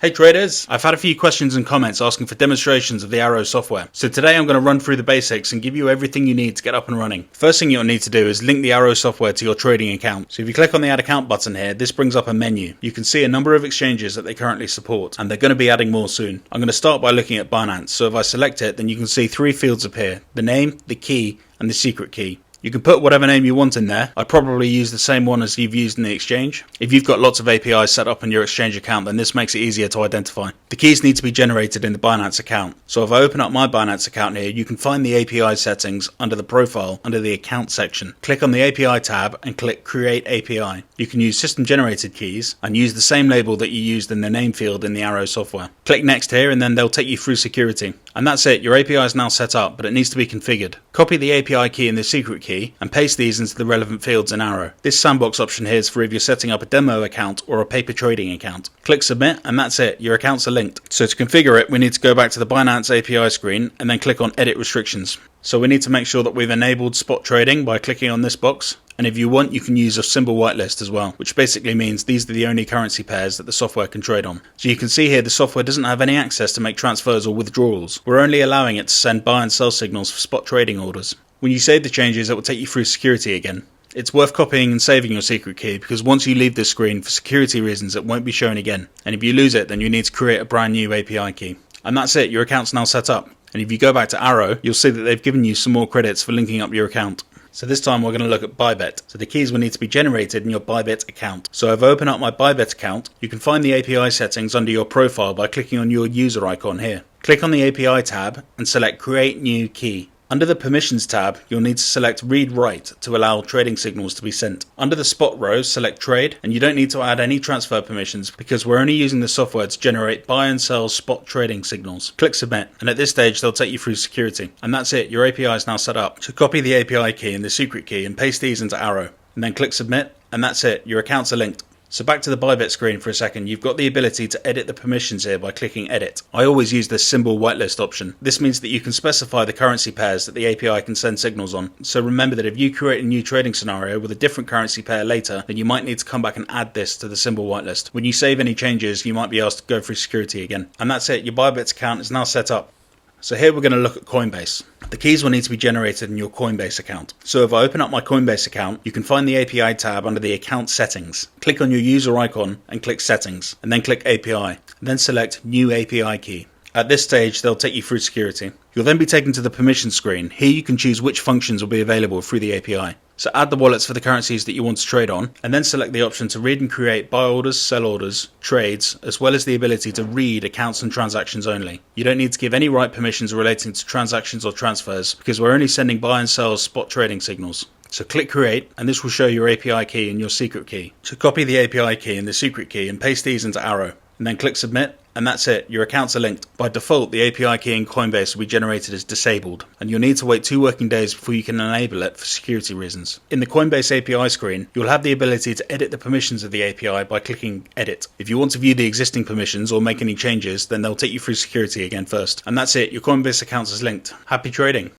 Hey traders, I've had a few questions and comments asking for demonstrations of the Arrow software. So today I'm going to run through the basics and give you everything you need to get up and running. First thing you'll need to do is link the Arrow software to your trading account. So if you click on the Add Account button here, this brings up a menu. You can see a number of exchanges that they currently support, and they're going to be adding more soon. I'm going to start by looking at Binance. So if I select it, then you can see three fields appear: the name, the key, and the secret key. You can put whatever name you want in there. I'd probably use the same one as you've used in the exchange. If you've got lots of APIs set up in your exchange account, then this makes it easier to identify. The keys need to be generated in the Binance account. So if I open up my Binance account here, you can find the API settings under the profile, under the account section. Click on the API tab and click Create API. You can use system generated keys and use the same label that you used in the name field in the Arrow software. Click Next here and then they'll take you through security. And that's it, your API is now set up, but it needs to be configured. Copy the API key and the secret key and paste these into the relevant fields in Arrow. This sandbox option here is for if you're setting up a demo account or a paper trading account. Click Submit and that's it, your accounts are linked. So to configure it, we need to go back to the Binance API screen and then click on Edit Restrictions. So we need to make sure that we've enabled spot trading by clicking on this box. And if you want, you can use a symbol whitelist as well, which basically means these are the only currency pairs that the software can trade on. So you can see here the software doesn't have any access to make transfers or withdrawals. We're only allowing it to send buy and sell signals for spot trading orders. When you save the changes, it will take you through security again. It's worth copying and saving your secret key because once you leave this screen, for security reasons, it won't be shown again. And if you lose it, then you need to create a brand new API key. And that's it, your account's now set up. And if you go back to Arrow, you'll see that they've given you some more credits for linking up your account. So this time we're going to look at Bybit. So the keys will need to be generated in your Bybit account. So if I open up my Bybit account, you can find the API settings under your profile by clicking on your user icon here. Click on the API tab and select Create New Key. Under the Permissions tab, you'll need to select Read Write to allow trading signals to be sent. Under the Spot row, select Trade, and you don't need to add any transfer permissions because we're only using the software to generate buy and sell spot trading signals. Click Submit, and at this stage they'll take you through security. And that's it, your API is now set up. So copy the API key and the secret key and paste these into Arrow, and then click Submit, and that's it, your accounts are linked. So back to the Bybit screen for a second, you've got the ability to edit the permissions here by clicking Edit. I always use this symbol whitelist option. This means that you can specify the currency pairs that the API can send signals on. So remember that if you create a new trading scenario with a different currency pair later, then you might need to come back and add this to the symbol whitelist. When you save any changes, you might be asked to go through security again. And that's it, your Bybit account is now set up. So here we're going to look at Coinbase. The keys will need to be generated in your Coinbase account. So if I open up my Coinbase account, you can find the API tab under the Account Settings. Click on your user icon and click Settings, and then click API, and then select New API Key. At this stage, they'll take you through security. You'll then be taken to the permission screen. Here you can choose which functions will be available through the API. So add the wallets for the currencies that you want to trade on, and then select the option to read and create buy orders, sell orders, trades, as well as the ability to read accounts and transactions only. You don't need to give any write permissions relating to transactions or transfers because we're only sending buy and sell spot trading signals. So click Create, and this will show your API key and your secret key. So copy the API key and the secret key and paste these into Arrow, and then click Submit, and that's it, your accounts are linked. By default, the API key in Coinbase will be generated as disabled, and you'll need to wait 2 working days before you can enable it for security reasons. In the Coinbase API screen, you'll have the ability to edit the permissions of the API by clicking Edit. If you want to view the existing permissions or make any changes, then they'll take you through security again first. And that's it, your Coinbase account is linked. Happy trading!